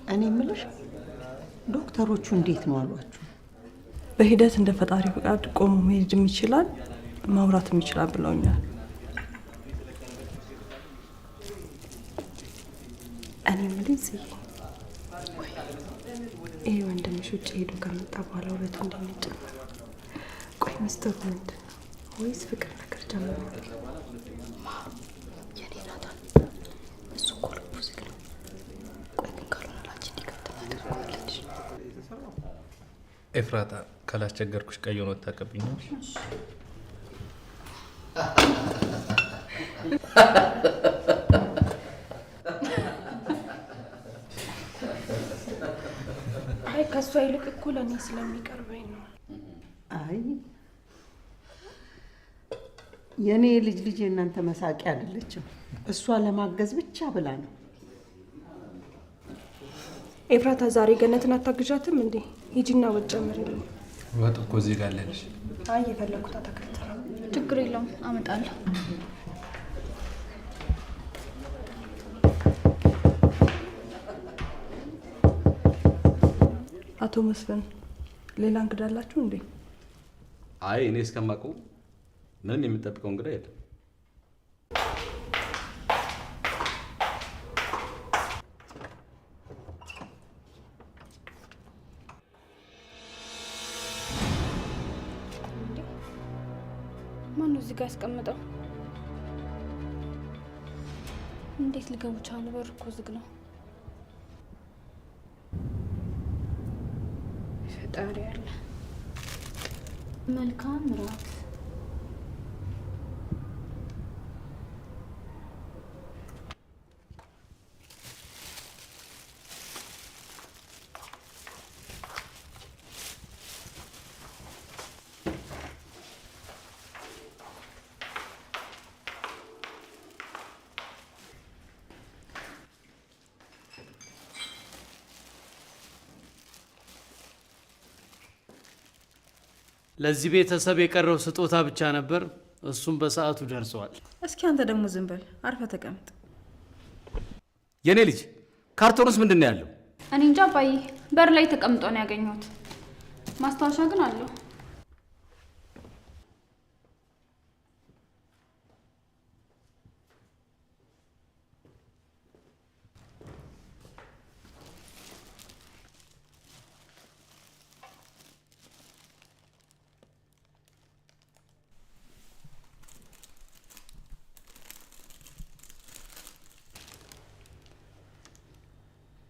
እኔ የምልሽ ዶክተሮቹ እንዴት ነው አሏችሁ? በሂደት እንደ ፈጣሪ ፈቃድ ቆሞ መሄድም ይችላል ማውራትም ይችላል ብለውኛል። እኔ የምልሽ ይሄ ወንድምሽ ውጭ ሄዶ ከመጣ በኋላ ውበቱ እንደሚጨምር ቆይ ሚስጥሩ ምንድን ነው? ወይስ ፍቅር ነገር ጀምሯል? የኔ ናታን እሱ እኮ ልቡ ዝግ ነው። ቆይ ግን ካልሆነ ላንቺ እንዲከብድ ታደርገዋለች። ኤፍራታ ካላስቸገርኩሽ ቀይ ሆኖ ታቀብኛለሽ? አይ ከሷ ይልቅ እኮ ለኔ ስለሚቀርበኝ ነው። አይ የኔ ልጅ እናንተ መሳቂያ አይደለችም። እሷ ለማገዝ ብቻ ብላ ነው። ኤፍራታ ዛሬ ገነትን አታግዣትም እንዴ? ሂጂና ወጥ ጨምሪልኝ። ወጥ እኮ እዚህ ጋር አለልሽ። አይ የፈለኩት አታክልት ነው። ችግር የለውም አመጣለሁ። አቶ መስፍን ሌላ እንግዳ አላችሁ እንዴ? አይ እኔ እስከማውቀው ምንም የምጠብቀው እንግዳ የለም። ማነው እዚህ ጋር ያስቀምጠው? እንዴት ልገቡ ቻሉ? በር እኮ ዝግ ነው። ፈጣሪ ያለ መልካም ራት። ለዚህ ቤተሰብ የቀረው ስጦታ ብቻ ነበር፣ እሱም በሰዓቱ ደርሷል። እስኪ አንተ ደግሞ ዝም በል አርፈ ተቀምጥ። የኔ ልጅ ካርቶንስ ምንድን ነው ያለው? እኔ እንጃ አባዬ፣ በር ላይ ተቀምጦ ነው ያገኘሁት። ማስታወሻ ግን አለው።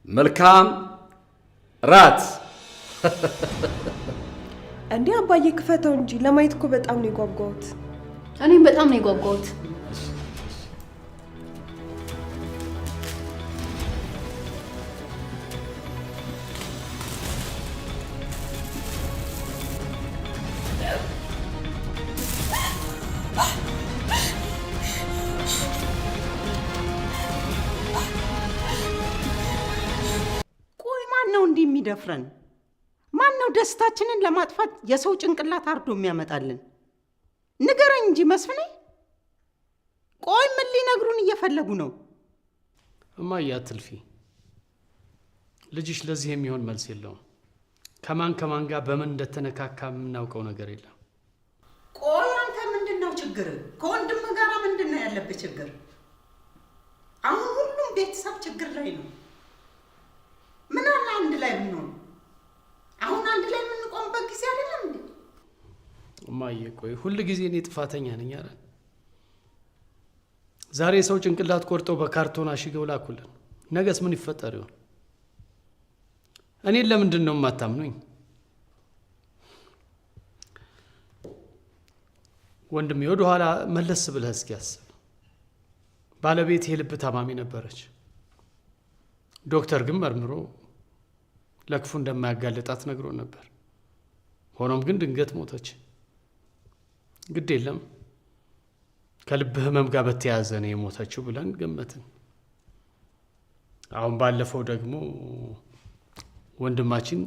መልካም ራት። እንዴ አባዬ ክፈተው እንጂ ለማየት እኮ በጣም ነው የጓጓሁት። እኔም በጣም ነው የጓጓሁት። የሚደፍረን ማን ነው? ደስታችንን ለማጥፋት የሰው ጭንቅላት አርዶ የሚያመጣልን? ንገረኝ እንጂ መስፍኔ። ቆይ ምን ሊነግሩን እየፈለጉ ነው? እማዬ አትልፊ። ልጅሽ ለዚህ የሚሆን መልስ የለውም። ከማን ጋር በምን እንደተነካካ የምናውቀው ነገር የለም። ቆይ አንተ ምንድነው ችግር? ከወንድም ጋር ምንድነው ያለበት ችግር? አሁን ሁሉም ቤተሰብ ችግር ላይ ነው። ምን አለ አንድ ላይ ብንሆን? አሁን አንድ ላይ የምንቆምበት ጊዜ አይደለም እንዴ? እማዬ ቆይ ሁሉ ጊዜ እኔ ጥፋተኛ ነኝ አይደል? ዛሬ ሰው ጭንቅላት ቆርጠው በካርቶን አሽገው ላኩልን። ነገስ ምን ይፈጠር ይሆን? እኔን ለምንድን ነው የማታምኑኝ? ወንድሜ ወደ ኋላ መለስ ብለህ እስኪ አስብ። ባለቤት የልብ ታማሚ ነበረች። ዶክተር ግን መርምሮ ለክፉ እንደማያጋልጣት ነግሮ ነበር። ሆኖም ግን ድንገት ሞተች። ግድ የለም ከልብ ህመም ጋር በተያያዘ ነው የሞተችው ብለን ገመትን። አሁን ባለፈው ደግሞ ወንድማችን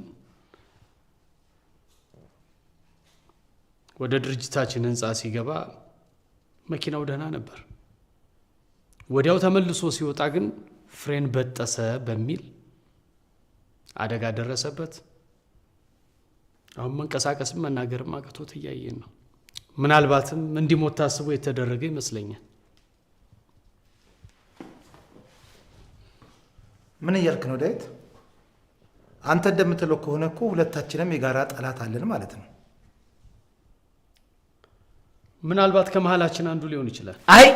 ወደ ድርጅታችን ህንፃ ሲገባ መኪናው ደህና ነበር። ወዲያው ተመልሶ ሲወጣ ግን ፍሬን በጠሰ በሚል አደጋ ደረሰበት። አሁን መንቀሳቀስም መናገርም አቅቶት እያየን ነው። ምናልባትም እንዲሞት ታስቦ የተደረገ ይመስለኛል። ምን እያልክ ነው ዳዊት? አንተ እንደምትለው ከሆነ እኮ ሁለታችንም የጋራ ጠላት አለን ማለት ነው። ምናልባት ከመሃላችን አንዱ ሊሆን ይችላል። አይ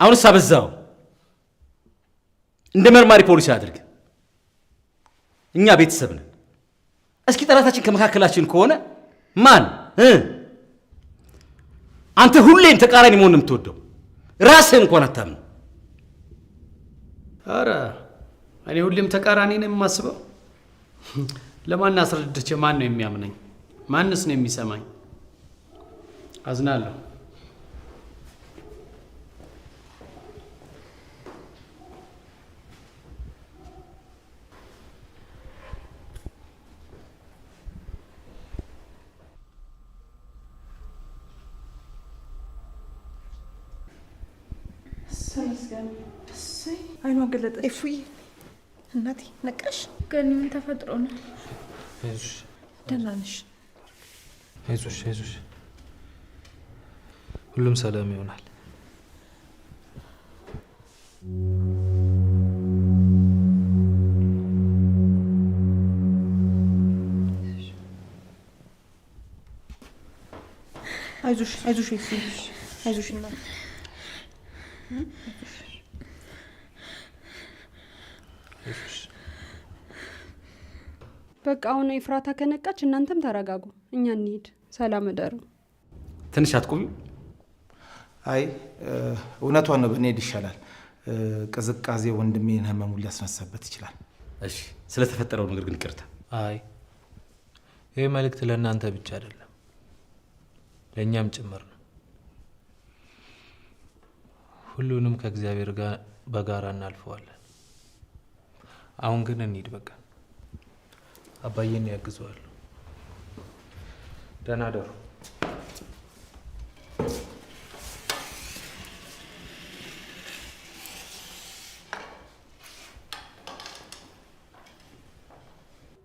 አሁንስ አበዛው። እንደ መርማሪ ፖሊስ አድርግ። እኛ ቤተሰብ ነን። እስኪ ጠላታችን ከመካከላችን ከሆነ ማን? አንተ ሁሌም ተቃራኒ መሆን የምትወደው ራስህን እንኳን አታምነው። አረ እኔ ሁሌም ተቃራኒ ነው የማስበው። ለማን አስረድቼ ማን ነው የሚያምነኝ? ማንስ ነው የሚሰማኝ? አዝናለሁ። አይኗ ገለጠ። እፉይ እናቴ ነቃሽ? ግን ምን ተፈጥሮ ነው? አይዞሽ ደህና ነሽ? አይዞሽ ሁሉም ሰላም ይሆናል። አይዞሽ እፉይ አይዞሽ እናቴ በቃ አሁን ኤፍራታ ከነቃች እናንተም ተረጋጉ፣ እኛ እንሂድ። ሰላም እደሩ። ትንሽ አትቆዩ? አይ እውነቷን ነው፣ ብንሄድ ይሻላል። ቅዝቃዜ ወንድሜን ህመሙን ሊያስነሳበት ይችላል። እሺ፣ ስለተፈጠረው ነገር ግን ይቅርታ። አይ ይህ መልእክት ለእናንተ ብቻ አይደለም ለእኛም ጭምር ነው። ሁሉንም ከእግዚአብሔር ጋር በጋራ እናልፈዋለን። አሁን ግን እንሂድ በቃ። አባዬን ያግዘዋለሁ። ደህና ደሩ።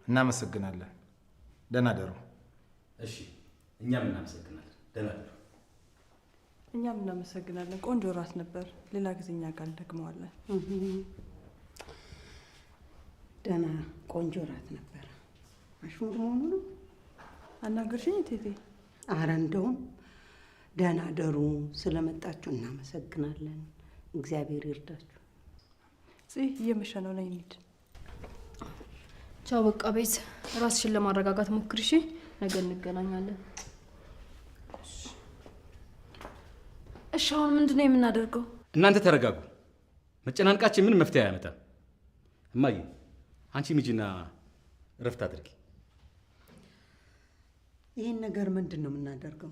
እናመሰግናለን። ደህና ደሩ። እሺ፣ እኛም እናመሰግናለን። ደህና ደሩ። እኛም እናመሰግናለን። ቆንጆ ራት ነበር። ሌላ ጊዜ እኛ ጋር እንደግመዋለን። ደህና ቆንጆ ራት ነበር። አሽሙር መሆኑ ነው። አናገርሽኝ ቴቴ? አረ እንደውም ደህና ደሩ። ስለመጣችሁ እናመሰግናለን። እግዚአብሔር ይርዳችሁ። እየመሸ ነው፣ ነይ እንሂድ። ቻው በቃ ቤት ራስሽን ለማረጋጋት ሞክሪ እሺ። ነገ እንገናኛለን። እሺ አሁን ምንድነው የምናደርገው? እናንተ ተረጋጉ። መጨናንቃችን ምን መፍትሄ አያመጣም። እማዬ አንቺ ሚጂና እረፍት አድርጊ። ይህን ነገር ምንድን ነው የምናደርገው?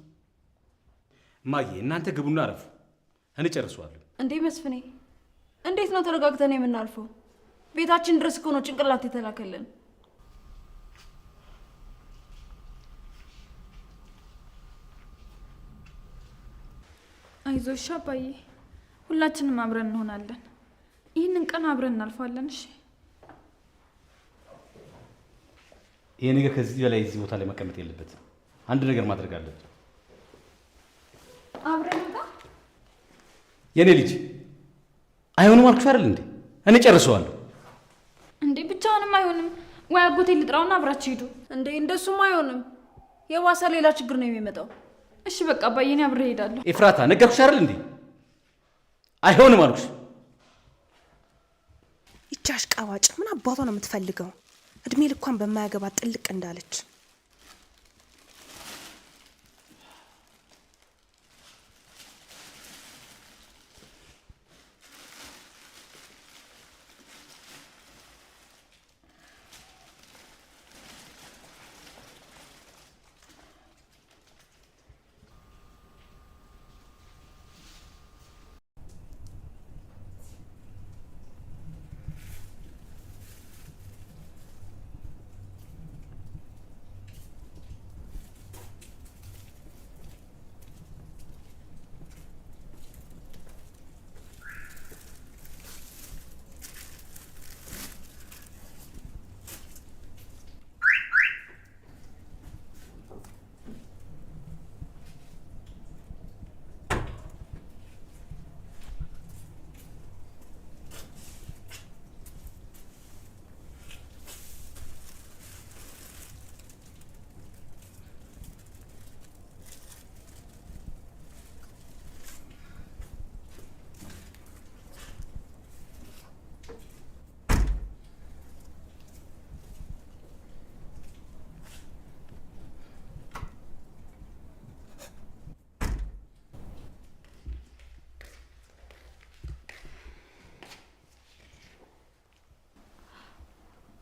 እማዬ እናንተ ግቡና አረፉ፣ እኔ ጨርሰዋለሁ። እንዴ መስፍኔ እንዴት ነው ተረጋግተን የምናልፈው? ቤታችን ድረስ እኮ ነው ጭንቅላት የተላከልን። አይዞሽ አባዬ፣ ሁላችንም አብረን እንሆናለን። ይህንን ቀን አብረን እናልፋለን። እሺ ይሄ ነገር ከዚህ በላይ እዚህ ቦታ ላይ መቀመጥ የለበትም። አንድ ነገር ማድረግ አለብን። አብረን እንታ የኔ ልጅ አይሆንም አልኩሽ አይደል እንዴ? እኔ ጨርሰዋለሁ። እንዴ ብቻውንም አይሆንም ወይ? አጎቴ ልጥራውና አብራችሁ ሂዱ። እንዴ እንደሱም አይሆንም፣ የዋሳ ሌላ ችግር ነው የሚመጣው። እሺ በቃ አባዬ እኔ አብሬ እሄዳለሁ። ኤፍራታ ነገርኩሽ አይደል እንዴ? አይሆንም አልኩሽ። ይቺ አሽቃባጭ ምን አባቷ ነው የምትፈልገው? እድሜ ልኳን በማያገባ ጥልቅ እንዳለች።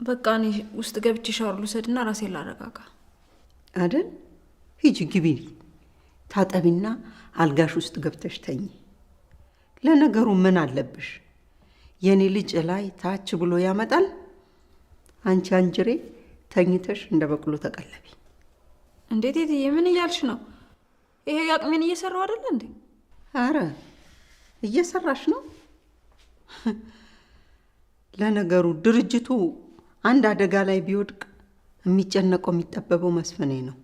በቃ እኔ ውስጥ ገብቼ ሻወር ልውሰድና ራሴን ላረጋጋ አይደል? ሂጂ ግቢ ታጠቢና አልጋሽ ውስጥ ገብተሽ ተኝ። ለነገሩ ምን አለብሽ? የኔ ልጅ ላይ ታች ብሎ ያመጣል። አንቺ አንጅሬ ተኝተሽ እንደ በቅሎ ተቀለቢ። እንዴት እትዬ ምን እያልሽ ነው? ይሄ ያቅሜን እየሰራው አይደል እንዴ? አረ እየሰራሽ ነው። ለነገሩ ድርጅቱ አንድ አደጋ ላይ ቢወድቅ የሚጨነቀው የሚጠበበው መስፍኔ ነው።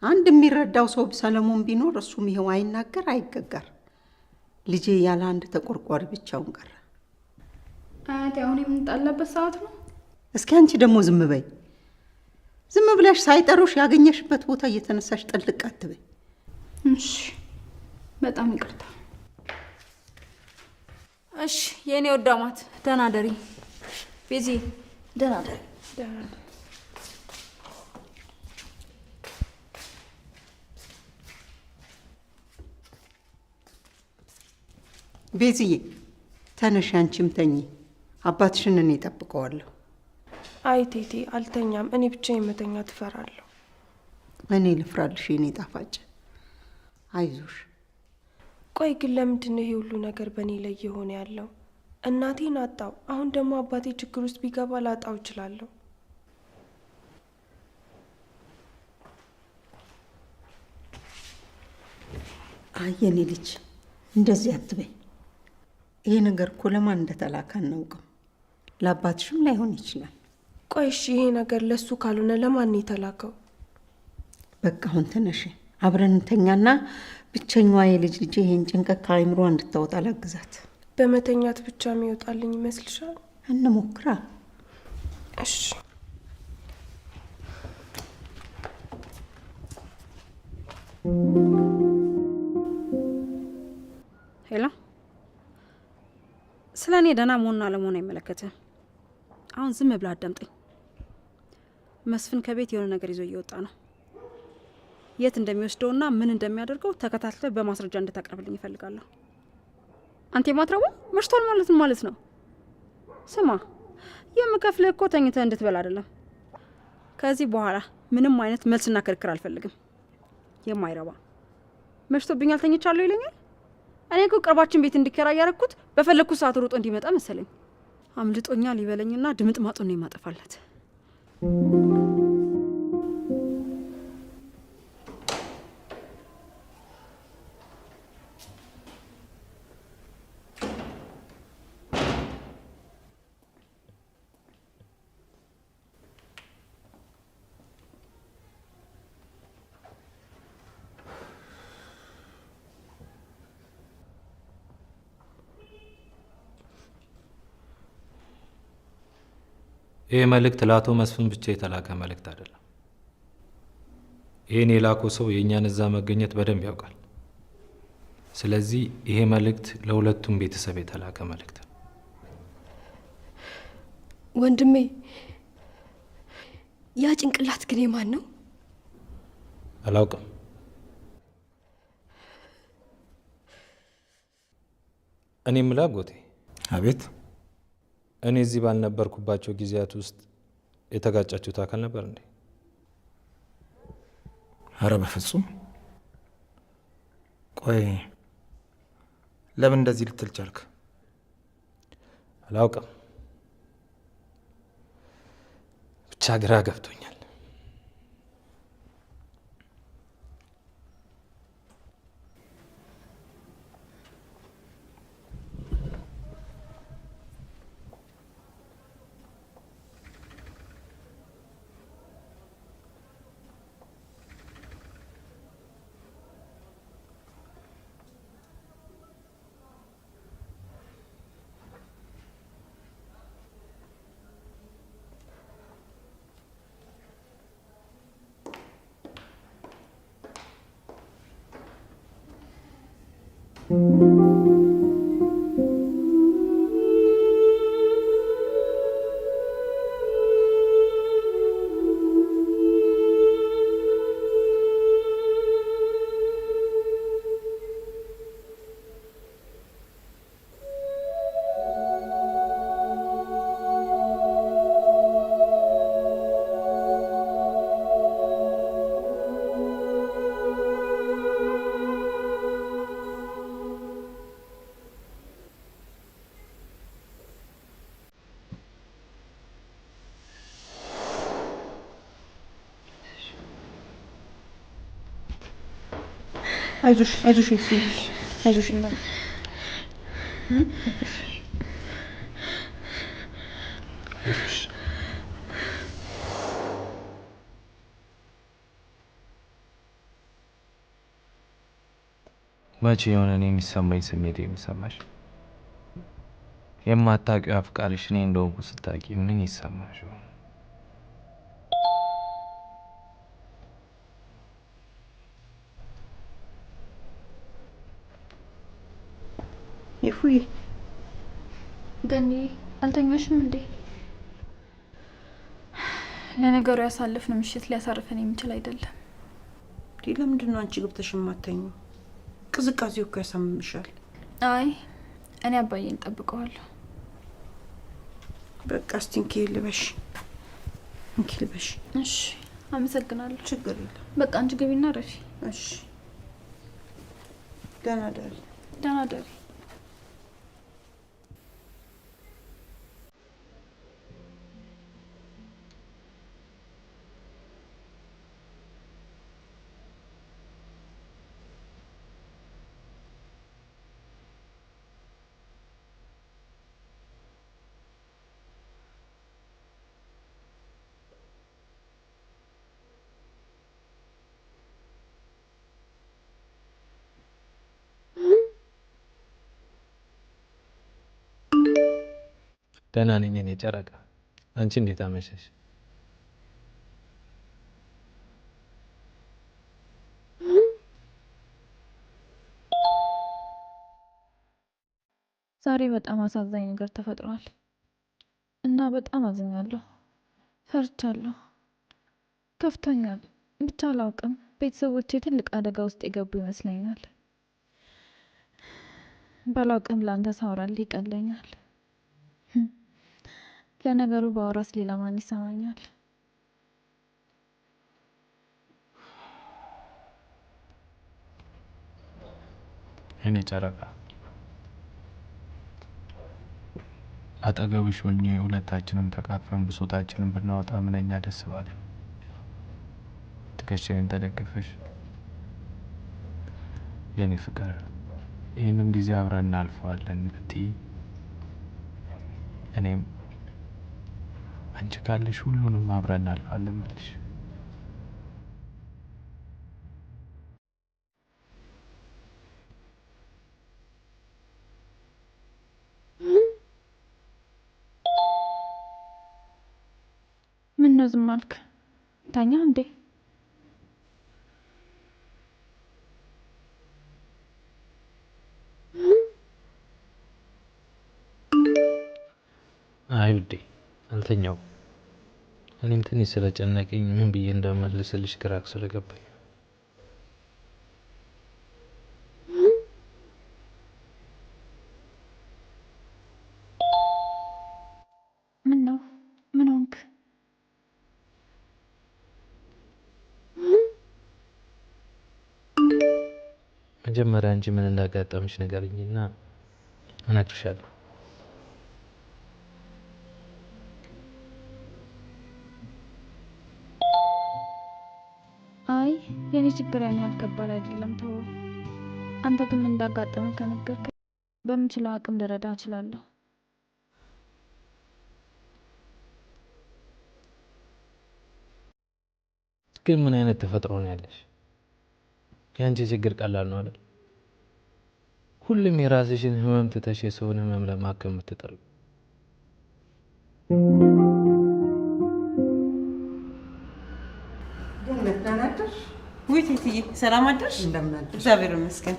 አንድ የሚረዳው ሰው ሰለሞን ቢኖር እሱም ይሄው አይናገር አይገጋር። ልጄ ያለ አንድ ተቆርቋሪ ብቻውን ቀረ። አያቴ አሁን የምንጣላበት ሰዓት ነው። እስኪ አንቺ ደግሞ ዝም በይ። ዝም ብለሽ ሳይጠሩሽ ያገኘሽበት ቦታ እየተነሳሽ ጥልቅ አትበይ። እሺ በጣም ይቅርታ። እሺ የኔ ወዳማት ደህና ደሪ። ቤዚ ደህና ደሪ። ቤዚዬ ተነሽ፣ አንቺም ተኚ። አባትሽን እኔ እጠብቀዋለሁ። አይ ቴቴ አልተኛም። እኔ ብቻዬን መተኛት እፈራለሁ። እኔ ልፍራልሽ የኔ ጣፋጭ። አይዞሽ። ቆይ ግን ለምንድን ነው ይሄ ሁሉ ነገር በእኔ ላይ የሆነ ያለው? እናቴን አጣው። አሁን ደግሞ አባቴ ችግር ውስጥ ቢገባ ላጣው እችላለሁ። አይ የኔ ልጅ እንደዚህ አትበይ። ይሄ ነገር እኮ ለማን እንደተላከ አናውቅም። ለአባትሽም ላይሆን ይችላል። ቆይ እሺ ይሄ ነገር ለሱ ካልሆነ ለማን ነው የተላከው? በቃ አሁን ተነሽ፣ አብረን እንተኛና ብቸኛዋ የልጅ ልጅ ይሄን ጭንቀት ከአይምሮ እንድታወጣ ላግዛት። በመተኛት ብቻ የሚወጣልኝ ይመስልሻል? እንሞክራ። እሺ ሄሎ፣ ስለ እኔ ደህና መሆንና አለመሆን አይመለከትም። አሁን ዝም ብላ አዳምጠኝ። መስፍን ከቤት የሆነ ነገር ይዞ እየወጣ ነው። የት እንደሚወስደውና ምን እንደሚያደርገው ተከታትለ በማስረጃ እንድታቀርብልኝ ይፈልጋለሁ። አንተ የማትረቡ መሽቷል ማለት ነው። ስማ፣ የምከፍልህ እኮ ተኝተህ እንድትበላ አይደለም። ከዚህ በኋላ ምንም አይነት መልስና ክርክር አልፈልግም። የማይረባ መሽቶብኛል ተኝቻለሁ ይለኛል። እኔ እኮ ቅርባችን ቤት እንዲከራይ ያደረኩት በፈለኩት ሰዓት ሮጦ እንዲመጣ መሰለኝ። አምልጦኛል ይበለኝና ድምጥ ማጡን ነው የማጠፋለት። ይህ መልእክት ለአቶ መስፍን ብቻ የተላከ መልእክት አይደለም። ይህን የላከው ሰው የእኛን እዛ መገኘት በደንብ ያውቃል። ስለዚህ ይሄ መልእክት ለሁለቱም ቤተሰብ የተላከ መልእክት ነው። ወንድሜ፣ ያ ጭንቅላት ግን የማን ነው? አላውቅም። እኔ የምልህ አጎቴ። አቤት። እኔ እዚህ ባልነበርኩባቸው ጊዜያት ውስጥ የተጋጫችሁት አካል ነበር እንዴ? አረ በፍጹም። ቆይ ለምን እንደዚህ ልትል ቻልክ? አላውቅም፣ ብቻ ግራ ገብቶኛል። አይዞሽ አይዞሽ አይዞሽ እና መቼ የሆነ እኔ የሚሰማኝ ስሜት የሚሰማሽ? የማታውቂው አፍቃሪሽ እኔ እንደሆንኩ ስታውቂ ምን ይሰማሽ? ይፉዬ ገኒ አልተኛሽም እንዴ? ለነገሩ ያሳለፍነው ምሽት ሊያሳርፈን የሚችል አይደለም። ለምንድን ነው አንቺ ገብተሽ የማተኙ? ቅዝቃዜው እኮ ያሳምምሻል። አይ እኔ አባዬን ጠብቀዋለሁ። በቃ እስቲ እንኪ ልበሽ፣ እንኪ ልበሽ። እሺ አመሰግናለሁ። ችግር የለም። በቃ አንቺ ግቢና ረፊ። እሺ ደህና ደሪ። ደህና ደሪ። ደህና ነኝ እኔ ጨረቃ። አንቺ እንዴት አመሸሽ? ዛሬ በጣም አሳዛኝ ነገር ተፈጥሯል እና በጣም አዝኛለሁ፣ ፈርቻለሁ፣ ከፍቶኛል። ብቻ አላውቅም፣ ቤተሰቦቼ ትልቅ አደጋ ውስጥ የገቡ ይመስለኛል። ባላውቅም ለአንተ ሳወራልህ ይቀለኛል። ለነገሩ ባወራስ ሌላ ማን ይሰማኛል? እኔ ጨረቃ አጠገብሽ ሆኜ ሁለታችንም ተቃቅፈን ብሶታችንን ብናወጣ ምንኛ ደስ ባለ። ትከሻዬን ተደግፈሽ የኔ ፍቅር ይህንን ጊዜ አብረን እናልፈዋለን ብትይ እኔም አንቺ ካለሽ ሁሉንም አብረን እናልፋለን ብልሽ ምን ነው ዝም አልክ? ታኛ እንዴ? አይ ውዴ አልተኛውም። እኔም ትንሽ ስለጨነቀኝ ምን ብዬ እንደመልስልሽ ግራ ስለገባኝ ምን ነው? ምን ሆንክ? መጀመሪያ አንቺ ምን እንዳጋጠምሽ ንገሪኝና እነግርሻለሁ። አይ የኔ ችግር ያን ያህል ከባድ አይደለም፣ ተው። አንተ ግን ምን እንዳጋጠመህ ከነገርከኝ በምችለው አቅም ልረዳ እችላለሁ። ግን ምን አይነት ተፈጥሮ ነው ያለሽ? የአንቺ ችግር ቀላል ነው አይደል? ሁሉም የራስሽን ህመም ትተሽ የሰውን ህመም ለማከም የምትጥሪ። ውይ እትዬ ሰላም አደርሽ? እንደምን አደርሽ? እግዚአብሔር ይመስገን።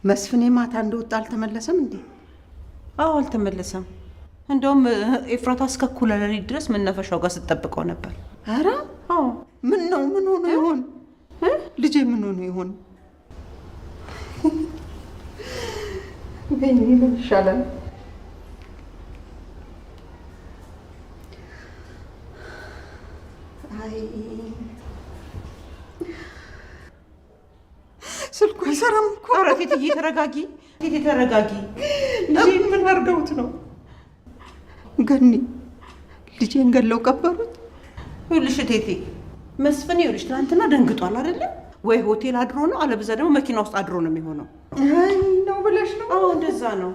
መስፍኔ ማታ እንደወጣ አልተመለሰም እንዴ? አዎ አልተመለሰም። እንደውም ኤፍራታ እስከ እኩለ ሌሊት ድረስ መናፈሻው ጋር ስትጠብቀው ነበር። ኧረ አዎ። ምን ነው? ምን ሆኖ ይሆን? ልጄ ምን ሆኖ ይሆን? ወይኔ ምን ይሻላል? አይ ስልኩ አይሰራም እኮ። ኧረ እትዬ ተረጋጊ፣ እትዬ ተረጋጊ። ልጄን ምን አድርገውት ነው? ገኒ ልጄን ገለው ቀበሩት። ይኸውልሽ እቴቴ መስፍን ይኸውልሽ ትናንትና ደንግጧል አይደለ? ወይ ሆቴል አድሮ ነው፣ አለበዛ ደግሞ መኪና ውስጥ አድሮ ነው የሚሆነው። አይ ነው ብለሽ ነው? አዎ እንደዛ ነው፣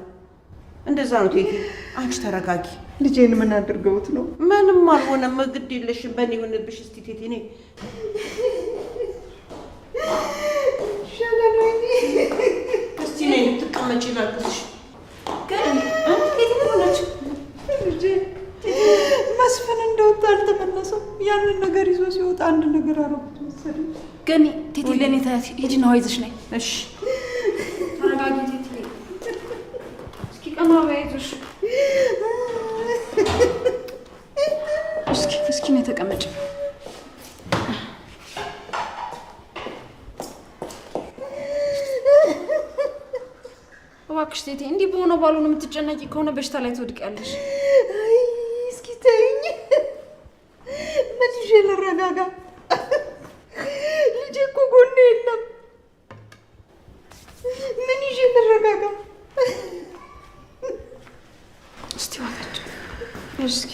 እንደዛ ነው። ቴቴ አንቺ ተረጋጊ። ልጄን ምን አድርገውት ነው? ምንም አልሆነም። ግድ የለሽም፣ በእኔ ይሁንብሽ። እስቲ ቴቴ ነይ እስቲ ነይ ልትቀመጪ ላግዝሽ። መስፍን እንደወጣ አልተመለሰም። ያንን ነገር ይዞ ሲወጣ አንድ ነገር አረጉት መሰለኝ። ገኒ ቴቴ ለኔ ታያት ሂጂና ዋይዘሽ ነይ። እሺ ተረጋጊ ቴቴ። እስኪ ቀና በይዞሽ። እስኪ ነይ ተቀመጪ። እባክሽ ቴቴ እንዲህ በሆነ ባልሆነ የምትጨነቂ ከሆነ በሽታ ላይ ትወድቂያለሽ። አይ እስኪ ተይኝ። ምን ይዤ ልረጋጋ? ልጄ እኮ ጎኔ የለም። ምን ይዤ ልረጋጋ? እስቲ እባክሽ እስኪ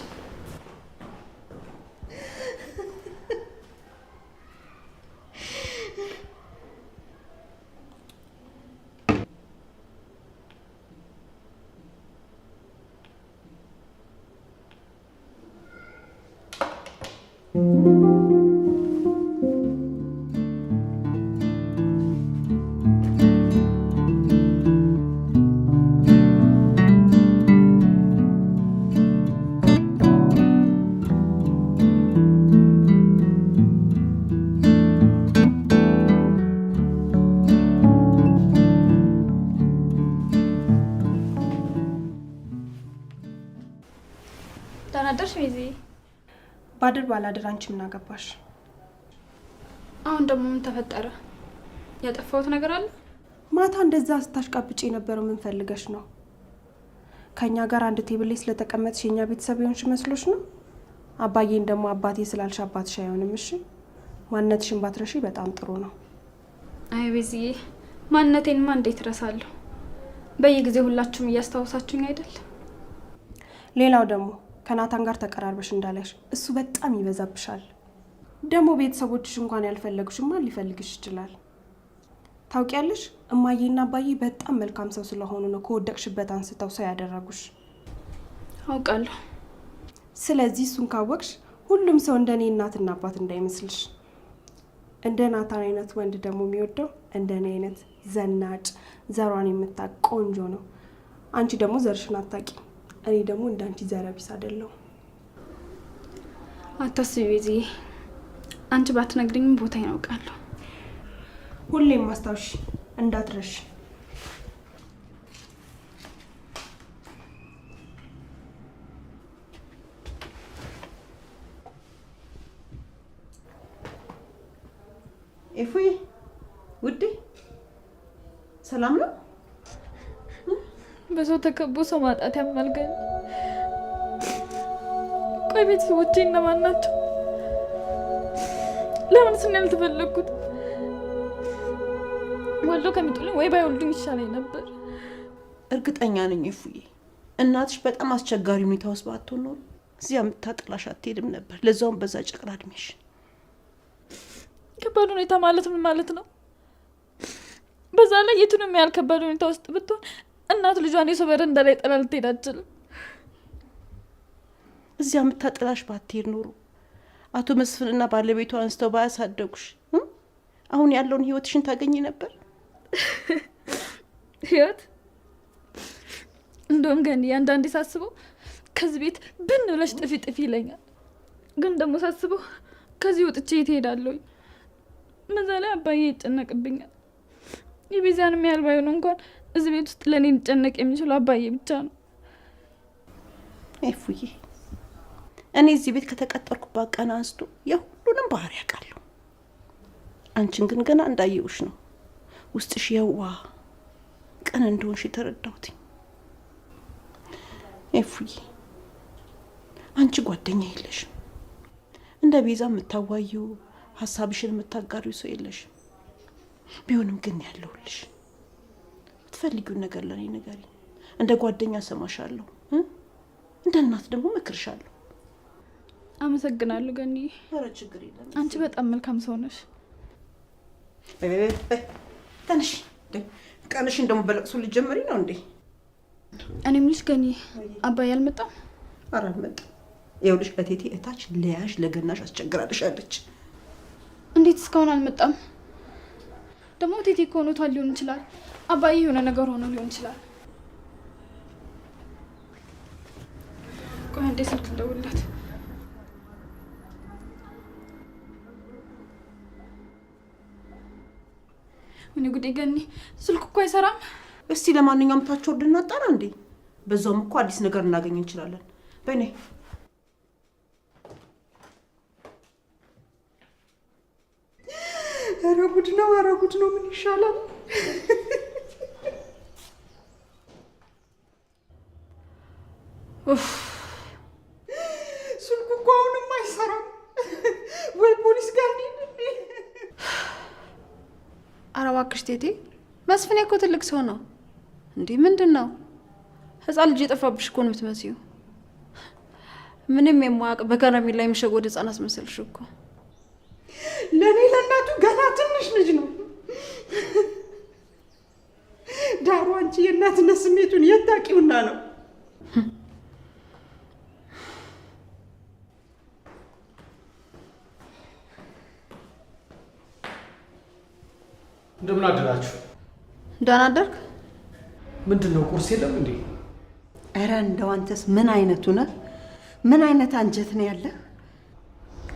ተናደርሽ ሚዜ? ባድር ባላድር አንቺ ምን አገባሽ? አሁን ደግሞ ምን ተፈጠረ? ያጠፋሁት ነገር አለ? ማታ እንደዛ ስታሽቃብጪ የነበረው ምን ፈልገሽ ነው? ከኛ ጋር አንድ ቴብል ላይ ስለተቀመጥሽ የኛ ቤተሰብ ይሆንሽ መስሎሽ ነው? አባዬን ደግሞ አባቴ ስላልሽ አባትሽ አይሆንም። እሺ ማንነትሽን ባትረሺ በጣም ጥሩ ነው። አይ ቤዝዬ፣ ማንነቴንማ እንዴት እረሳለሁ? በየጊዜው ሁላችሁም እያስታወሳችሁኝ አይደል? ሌላው ደግሞ ከናታን ጋር ተቀራርበሽ እንዳለሽ እሱ በጣም ይበዛብሻል። ደግሞ ቤተሰቦችሽ እንኳን ያልፈለጉሽ ማን ሊፈልግሽ ይችላል? ታውቂያለሽ፣ እማዬና አባዬ በጣም መልካም ሰው ስለሆኑ ነው ከወደቅሽበት አንስተው ሰው ያደረጉሽ። አውቃለሁ። ስለዚህ እሱን ካወቅሽ ሁሉም ሰው እንደኔ እናትና አባት እንዳይመስልሽ። እንደ ናታን አይነት ወንድ ደግሞ የሚወደው እንደኔ አይነት ዘናጭ ዘሯን የምታውቅ ቆንጆ ነው። አንቺ ደግሞ ዘርሽን አታውቂ። እኔ ደግሞ እንዳንቺ ዘረቢስ አይደለሁ። አታስቢ ቤዝዬ፣ አንቺ ባትነግሪኝም ቦታ ያውቃለሁ። ሁሌም ማስታወሽ እንዳትረሽ። ኤፉዬ ውዴ ሰላም ነው? በሰው ተከቦ ሰው ማጣት ያማልገኝ። ቆይ ቤተሰቦቼ እነማን ናቸው? ለምን ስን ያልተፈለግኩት? ወልዶ ከሚጥሉኝ ወይ ባይወልዱኝ ይሻለኝ ነበር። እርግጠኛ ነኝ ኤፉዬ፣ እናትሽ በጣም አስቸጋሪ ሁኔታ ውስጥ ባትሆን ኖሮ እዚያ የምታጥላሽ አትሄድም ነበር። ለዛውም በዛ ጨቅላ እድሜሽ። ከባድ ሁኔታ ማለት ምን ማለት ነው? በዛ ላይ የቱንም ያህል ከባድ ሁኔታ ውስጥ ብትሆን እናት ልጇን የሰው በረንዳ ላይ ጥላ ልትሄድ አትችልም። እዚያ የምታጥላሽ ባትሄድ ኖሮ አቶ መስፍንና ባለቤቱ አንስተው ባያሳደጉሽ አሁን ያለውን ህይወትሽን ታገኝ ነበር። ህይወት እንደውም ገኒ አንዳንዴ ሳስበው ከዚህ ቤት ብን ብለሽ ጥፊ ጥፊ ይለኛል። ግን ደግሞ ሳስበው ከዚህ ወጥቼ የት እሄዳለሁ? በዛ ላይ አባዬ ይጨነቅብኛል። የቤዛንም ያህል ባይሆን እንኳን እዚህ ቤት ውስጥ ለእኔ ሊጨነቅ የሚችለው አባዬ ብቻ ነው። ኤፉዬ፣ እኔ እዚህ ቤት ከተቀጠርኩባት ቀን አንስቶ የሁሉንም ባህሪ ያውቃለሁ። አንቺን ግን ገና እንዳየውሽ ነው ውስጥሽ የዋህ ቅን እንደሆንሽ የተረዳሁት። ኤፉዬ፣ አንቺ ጓደኛ የለሽም። እንደ ቤዛ የምታዋየው ሀሳብሽን የምታጋሪው ሰው የለሽም። ቢሆንም ግን ያለሁልሽ። የምትፈልጊውን ነገር ለኔ ንገሪ። እንደ ጓደኛ ሰማሻለሁ፣ እንደ እናት ደግሞ መክርሻለሁ። አመሰግናለሁ ገኒ። ኧረ ችግር የለም። አንቺ በጣም መልካም ሰው ነሽ። ተነሽ። ቀንሽን ደግሞ በለቅሶ ልትጀምሪ ነው እንዴ? እኔ የምልሽ ገኒ አባዬ አልመጣም? ኧረ አልመጣም። ይኸውልሽ እቴቴ እታች ለያሽ ለገናሽ አስቸግራልሻለች። እንዴት እስካሁን አልመጣም? ደግሞ እቴቴ እኮ ሆኖታል ሊሆን ይችላል። አባዬ የሆነ ነገር ሆኖ ሊሆን ይችላል። ቆይ አንዴ ስልክ ልደውልላት። ምን ጉዴ ገኒ፣ ስልኩ እኮ አይሰራም። እስቲ ለማንኛውም ታች ወርድ እናጣራ እንዴ? በዛውም እኮ አዲስ ነገር እናገኝ እንችላለን። በኔ ኧረ ጉድ ነው፣ ኧረ ጉድ ነው። ምን ይሻላል? ስልኩ እኮ አሁንም አይሰራም። ወይ ፖሊስ ጋር ኧረ እባክሽ ቴቴ፣ መስፍኔ እኮ ትልቅ ሰው ነው እንዴ! ምንድን ነው ህፃን ልጅ የጠፋብሽ እኮ ነው የምትመስዩ። ምንም የማያውቅ በከረሜላ ላይ የሚሸወድ ህፃን አስመሰልሽ እኮ። ለእኔ ለእናቱ ገና ትንሽ ልጅ ነው። ዳሩ አንቺ የእናትነት ስሜቱን የት ታውቂውና ነው? እንደምን አደራችሁ? ደህና አደርክ? ምንድን ነው ቁርስ የለም እንዴ? ኧረ እንደው አንተስ ምን አይነቱ ነህ? ምን አይነት አንጀት ነው ያለህ?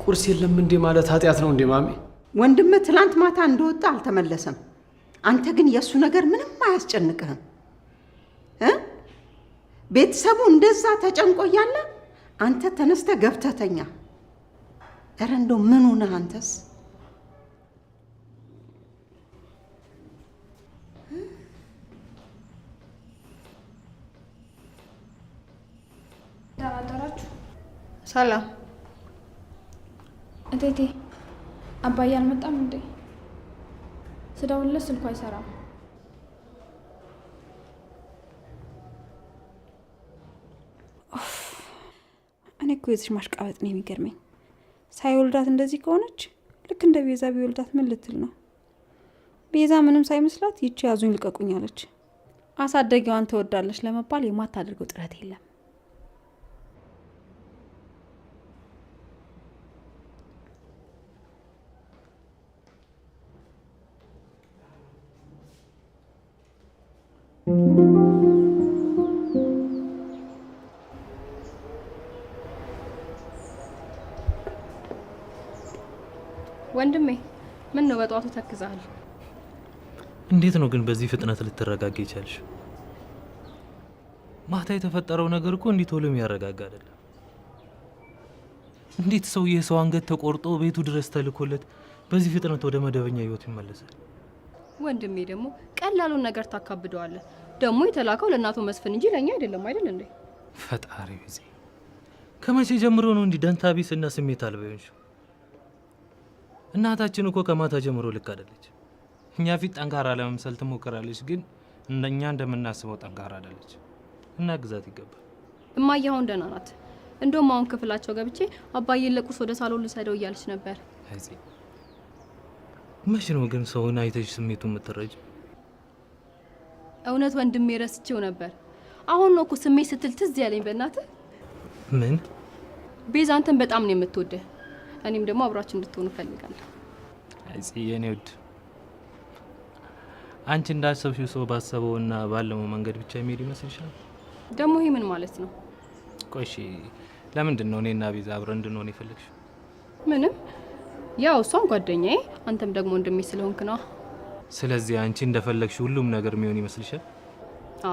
ቁርስ የለም እንዴ ማለት ኃጢአት ነው እንዴ ማሚ? ወንድምህ ትላንት ማታ እንደወጣ አልተመለሰም። አንተ ግን የእሱ ነገር ምንም አያስጨንቅህም። ቤተሰቡ እንደዛ ተጨንቆ እያለ አንተ ተነስተህ ገብተህ ተኛ። ኧረ እንደው ምኑ ነህ አንተስ? ደህና አደራችሁ? ሰላም እቴቴ፣ አባዬ አልመጣም እንዴ? ስደውልለት ስልኩ አይሰራም። እኔ እኮ የዚች ማሽቃበጥ ነው የሚገርመኝ። ሳይወልዳት እንደዚህ ከሆነች ልክ እንደ ቤዛ ቢወልዳት ምን ልትል ነው? ቤዛ ምንም ሳይመስላት ይቺ ያዙኝ ልቀቁኝ አለች። አሳደጊዋን ትወዳለች ለመባል የማታደርገው ጥረት የለም። ወንድሜ ምን ነው በጧቱ ተክዛል? እንዴት ነው ግን በዚህ ፍጥነት ልትረጋጋ ይቻልሽ? ማታ የተፈጠረው ነገር እኮ እንዲህ ቶሎ የሚያረጋጋ አይደለም። እንዴት ሰው የሰው አንገት ተቆርጦ ቤቱ ድረስ ተልኮለት በዚህ ፍጥነት ወደ መደበኛ ህይወት ይመለሳል? ወንድሜ ደግሞ ቀላሉን ነገር ታካብደዋለህ። ደግሞ የተላከው ለእናቱ መስፍን እንጂ ለኛ አይደለም አይደል እንዴ? ፈጣሪ ቢዜ ከመቼ ጀምሮ ነው እንዲህ ደንታ ቢስና ስሜት አልባ የሆንሽው? እናታችን እኮ ከማታ ጀምሮ ልክ አይደለች። እኛ ፊት ጠንካራ ለመምሰል ትሞክራለች፣ ግን እንደኛ እንደምናስበው ጠንካራ አይደለች። እና ግዛት ይገባል። እማዬ አሁን ደህና ናት። እንደውም አሁን ክፍላቸው ገብቼ አባዬን ለቁርስ ወደ ሳሎን ልሰደው እያለች ነበር። አይዚ መቼ ነው ግን ሰውን አይተሽ ስሜቱን የምትረጅ? እውነት ወንድሜ ረስቼው ነበር። አሁን ነው እኮ ስሜት ስትል ትዝ ያለኝ። በእናትህ ምን ቤዛ አንተን በጣም ነው የምትወደህ። እኔም ደግሞ አብራችሁ እንድትሆኑ እፈልጋለሁ። አይዚ የኔ ውድ፣ አንቺ እንዳሰብሽው ሰው ባሰበውና ባለመው መንገድ ብቻ የሚሄድ ይመስልሻል? ደግሞ ይሄ ምን ማለት ነው? ቆይሽ ለምንድን ነው እኔና ቤዛ አብረን እንድንሆን የፈለግሽው? ምንም፣ ያው እሷም ጓደኛዬ አንተም ደግሞ ወንድሜ ስለሆንክ ነው። ስለዚህ አንቺ እንደፈለግሽ ሁሉም ነገር የሚሆን ይመስልሻል?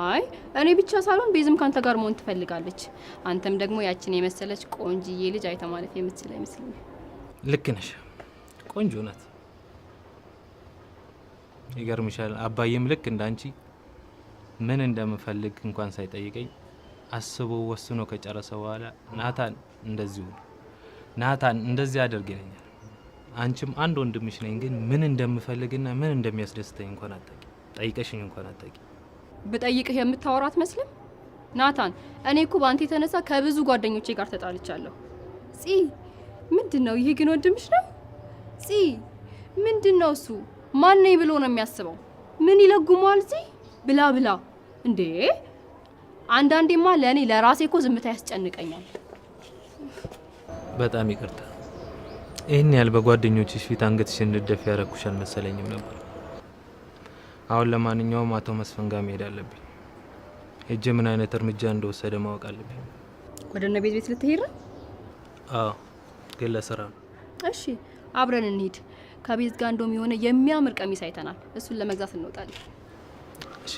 አይ እኔ ብቻ ሳልሆን ቤዝም ካንተ ጋር መሆን ትፈልጋለች። አንተም ደግሞ ያችን የመሰለች ቆንጅዬ ልጅ አይተ ማለት የምትችል አይመስልኝም። ልክ ነሽ፣ ቆንጆ ናት። ይገርምሻል፣ አባዬም ልክ እንዳንቺ ምን እንደምፈልግ እንኳን ሳይጠይቀኝ አስቦ ወስኖ ከጨረሰ በኋላ ናታን እንደዚህ አድርግ ይለኛል። አንቺም አንድ ወንድምሽ ነኝ፣ ግን ምን እንደምፈልግና ምን እንደሚያስደስተኝ እንኳን አታውቂ። ጠይቀሽኝ እንኳን አታውቂ። ብጠይቅህ የምታወራ አትመስልም። ናታን፣ እኔ እኮ በአንተ የተነሳ ከብዙ ጓደኞቼ ጋር ተጣልቻለሁ። ፂ ምንድን ነው ይሄ? ግን ወንድምሽ ነው? ፂ ምንድን ነው እሱ? ማን ነኝ ብሎ ነው የሚያስበው? ምን ይለጉመዋል እዚህ ብላ ብላ እንዴ! አንዳንዴማ ለእኔ ለራሴ እኮ ዝምታ ያስጨንቀኛል። በጣም ይቅርታ። ይህን ያህል በጓደኞችሽ ፊት አንገትሽን እንድትደፊ ያደረኩሽ አልመሰለኝም ነበር። አሁን ለማንኛውም አቶ መስፍን ጋር መሄድ አለብኝ። ሄጄ ምን አይነት እርምጃ እንደወሰደ ማወቅ አለብኝ። ወደ እነ ቤት ልትሄድ? አዎ፣ ግን ለስራ ነው። እሺ አብረን እንሂድ። ከቤት ጋር እንደውም የሆነ የሚያምር ቀሚስ አይተናል። እሱን ለመግዛት እንወጣለን። እሺ።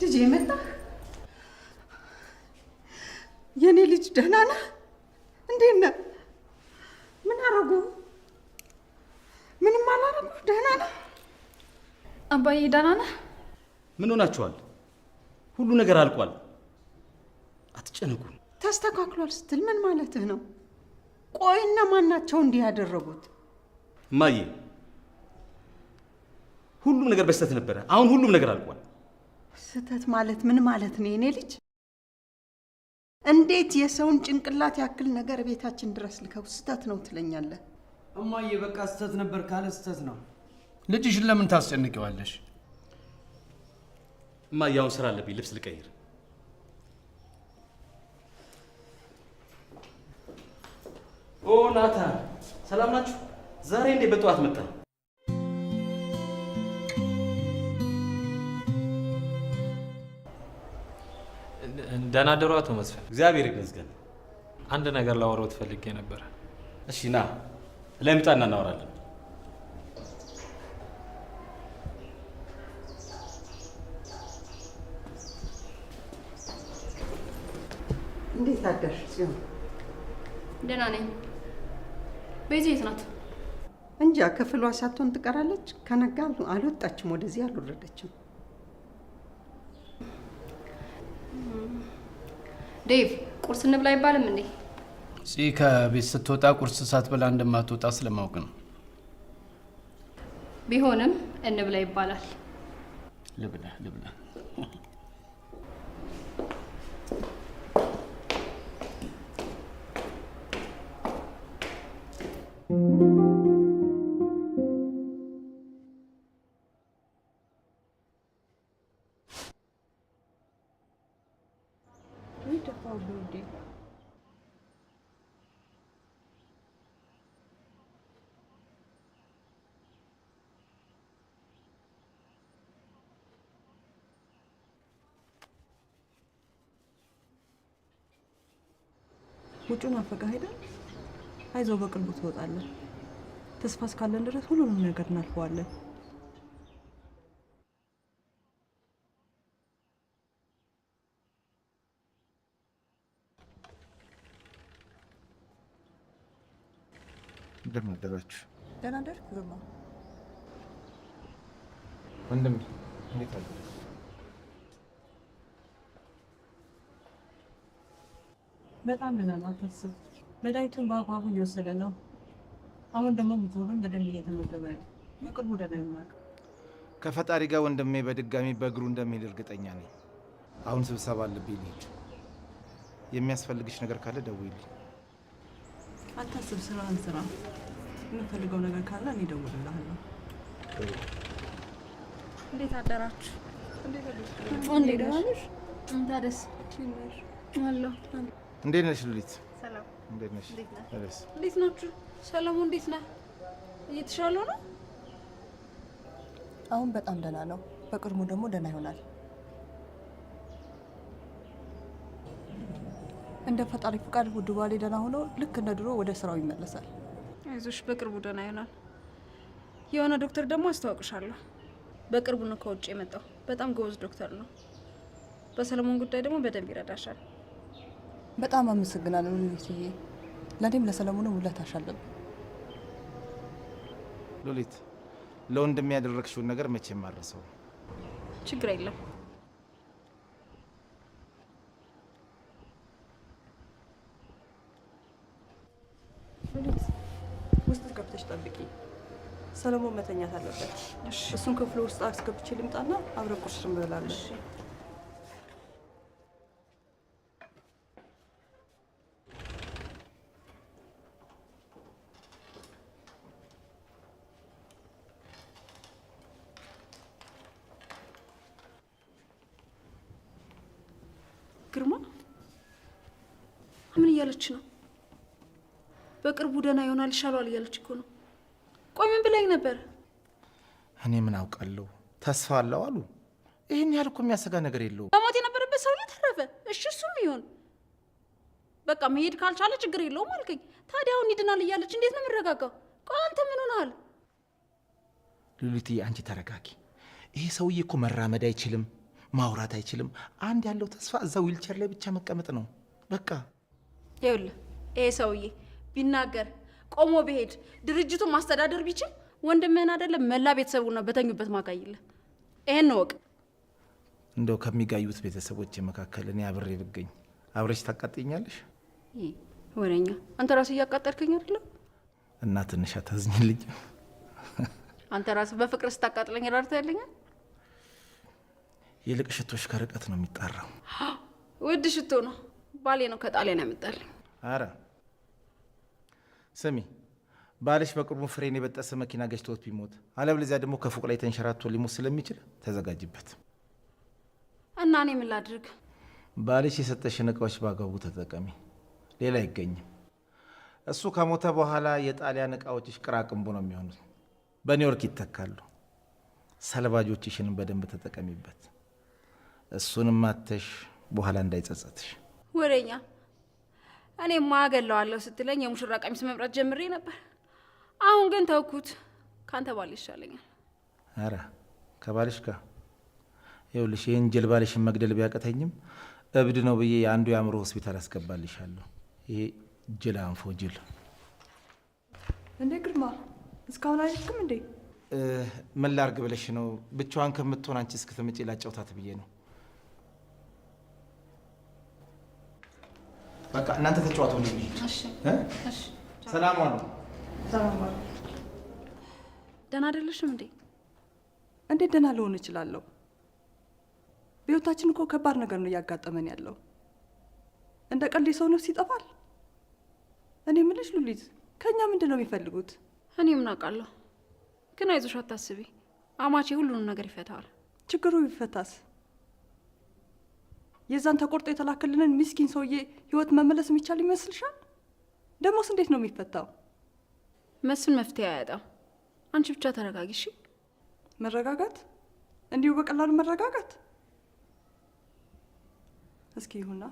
ልጅ የመጣ የኔ ልጅ ደህና ነህ? እንዴት ነህ? ምን አረጉ? ምንም አላረጉ? ደህና ነህ? አባዬ ደህና ነህ? ምን ሆናችኋል? ሁሉ ነገር አልቋል። አትጨነቁ። ተስተካክሏል ስትል ምን ማለትህ ነው? ቆይ እነማን ናቸው እንዲህ ያደረጉት? እማዬ፣ ሁሉም ነገር በስተት ነበረ። አሁን ሁሉም ነገር አልቋል። ስተት ማለት ምን ማለት ነው የኔ ልጅ? እንዴት የሰውን ጭንቅላት ያክል ነገር ቤታችን ድረስ ልከው ስተት ነው ትለኛለህ? እማዬ በቃ ስተት ነበር ካለ ስተት ነው። ልጅሽን ለምን ታስጨንቂዋለሽ? እማዬ አሁን ስራ አለብኝ፣ ልብስ ልቀይር። ኦ ናታን፣ ሰላም ናችሁ? ዛሬ እንዴት በጠዋት መጣ? ደህና ደሩ አቶ መስፍን። እግዚአብሔር ይመስገን። አንድ ነገር ላወራዎት ፈልጌ ነበር። እሺ ና፣ ለምጣና እናወራለን። እንዴት አደርሽ ጽዮን? ደህና ነኝ። ቤዛ የት ናት? እንጃ፣ ክፍሏ ሳትሆን ትቀራለች። ከነጋ አልወጣችም፣ ወደዚህ አልወረደችም። ዴቭ ቁርስ እንብላ አይባልም እንዴ? ከቤት ስትወጣ ቁርስ ሳትበላ እንደማትወጣ ስለማውቅ ነው። ቢሆንም እንብላ ይባላል። ልብላ ልብላ። ውጩን አፈቃ ሄዳል። አይዞህ በቅርቡ ትወጣለህ። ተስፋ እስካለን ድረስ ሁሉንም ነገር እናልፈዋለን። እንደምን አደራችሁ? ደህና አደርክ ግርማ? ወንድም እንዴት አለ? በጣም ደህና ነው። አታስብ። መድኃኒቱን በአግባቡ እየወሰደ ነው። አሁን ደግሞ ምግቡን በደንብ እየተመገበ ነው። በቅርቡ ደህና ይሆናል። ከፈጣሪ ጋር ወንድሜ በድጋሚ በእግሩ እንደሚሄድ እርግጠኛ ነኝ። አሁን ስብሰባ አለብኝ ልሂድ። የሚያስፈልግሽ ነገር ካለ ደውይልኝ። አታስብ፣ ስራህን ስራ። የምፈልገው ነገር ካለ እኔ እደውልልሃለሁ። እንዴት አደራችሁ? እንዴት ነሽ? ታደስ አለሁ። እንዴት ነሽ ሉሊት? ሰላም። እንዴት ነሽ? እንዴት ናችሁ? ሰላሙ እንዴት ነህ? እየተሻለው ነው? አሁን በጣም ደህና ነው። በቅርቡ ደግሞ ደህና ይሆናል። እንደ ፈጣሪ ፍቃድ ውድ ባሌ ደህና ሆኖ ልክ እንደ ድሮ ወደ ስራው ይመለሳል። አይዞሽ፣ በቅርቡ ደህና ይሆናል። የሆነ ዶክተር ደግሞ አስተዋውቅሻለሁ። በቅርቡ ነው ከውጭ የመጣው። በጣም ጎበዝ ዶክተር ነው። በሰለሞን ጉዳይ ደግሞ በደንብ ይረዳሻል። በጣም አመሰግናለሁ ሉሊትዬ። ለእኔም ለሰለሞንም ውለታሽ አለብኝ። ሉሊት፣ ለወንድሜ ያደረግሽውን ነገር መቼም አልረሳውም። ችግር የለም። ሰለሞን መተኛት አለበት። እሱን ክፍሉ ውስጥ አስገብቼ ልምጣና አብረን ቁርስ እንበላለን። ግርማ ምን እያለች ነው? በቅርቡ ደህና ይሆናል ይሻለዋል እያለች እኮ ነው። ቆይ ምን ብላኝ ነበር? እኔ ምን አውቃለሁ? ተስፋ አለው አሉ። ይህን ያህል እኮ የሚያሰጋ ነገር የለውም። መሞት የነበረበት ሰውዬ ተረፈ። እሺ እሱም ይሆን በቃ መሄድ ካልቻለ ችግር የለውም አልከኝ። ታዲያ አሁን ይድናል እያለች እንዴት ነው የምረጋጋው? ቆይ አንተ ምን ሆነሃል? ሉሊትዬ አንቺ ተረጋጊ። ይሄ ሰውዬ እኮ መራመድ አይችልም፣ ማውራት አይችልም። አንድ ያለው ተስፋ እዛ ዊልቸር ላይ ብቻ መቀመጥ ነው በቃ። ይኸውልህ ይሄ ሰውዬ ቢናገር ቆሞ ቢሄድ ድርጅቱን ማስተዳደር ቢችል ወንድምህን አይደለም መላ ቤተሰቡን ነው በተኙበት ማጋይልህ። ይሄን ነው ወቅ። እንደው ከሚጋዩት ቤተሰቦች መካከል እኔ አብሬ ብገኝ አብረሽ ታቃጥኛለሽ? ወሬኛ አንተ ራስህ እያቃጠልከኝ አይደለም? እና ትንሽ አታዝኝልኝ? አንተ ራስህ በፍቅር ስታቃጥለኝ ራርተህልኛል። ይልቅ ሽቶሽ ከርቀት ነው የሚጣራው። ውድ ሽቶ ነው፣ ባሌ ነው ከጣሊያን ያመጣልኝ። አረ ስሚ፣ ባልሽ በቅርቡ ፍሬን የበጠሰ መኪና ገጭቶት ቢሞት አለበለዚያ ደግሞ ከፎቅ ላይ ተንሸራቶ ሊሞት ስለሚችል ተዘጋጅበት። እና እኔ ምን ላድርግ? ባልሽ የሰጠሽን እቃዎች በአግባቡ ተጠቀሚ፣ ሌላ አይገኝም። እሱ ከሞተ በኋላ የጣሊያን እቃዎችሽ ቅራቅንቦ ነው የሚሆኑት፣ በኒውዮርክ ይተካሉ። ሰልባጆችሽንም በደንብ ተጠቀሚበት። እሱንም ማተሽ በኋላ እንዳይጸጸትሽ። ወሬኛ እኔ ማገለዋለሁ ስትለኝ የሙሽራ ቀሚስ መምረጥ ጀምሬ ነበር። አሁን ግን ተውኩት። ካንተ ባል ይሻለኛል። አረ ከባልሽ ጋር ይኸውልሽ፣ ይህን ጅል ባልሽን መግደል ቢያቀተኝም እብድ ነው ብዬ የአንዱ የአእምሮ ሆስፒታል አስገባልሻለሁ። ይሄ ጅል አንፎ ጅል። እንዴ ግርማ እስካሁን አይልክም እንዴ? ምን ላርግ ብለሽ ነው? ብቻዋን ከምትሆን አንቺ እስክትመጪ ላጫውታት ብዬ ነው። በቃ እናንተ ተጫዋቱ ነው። እሺ እሺ። ሰላም ዋሉ። ሰላም ዋሉ። ደህና አይደለሽም እንዴ? እንዴት ደህና ልሆን እችላለሁ? በህይወታችን እኮ ከባድ ነገር ነው እያጋጠመን ያለው። እንደ ቀልድ ሰው ነፍስ ይጠፋል። እኔ የምልሽ ሉሊት፣ ከእኛ ምንድን ነው የሚፈልጉት? እኔ ምን አውቃለሁ። ግን አይዞሽ አታስቢ፣ አማቼ ሁሉንም ነገር ይፈታዋል። ችግሩ ቢፈታስ የዛን ተቆርጦ የተላከልንን ምስኪን ሰውዬ ህይወት መመለስ የሚቻል ይመስልሻል? ደሞስ እንዴት ነው የሚፈታው? መስፍን መፍትሄ አያጣም። አንቺ ብቻ ተረጋጊ እሺ? መረጋጋት? እንዲሁ በቀላሉ መረጋጋት? እስኪ ይሁና።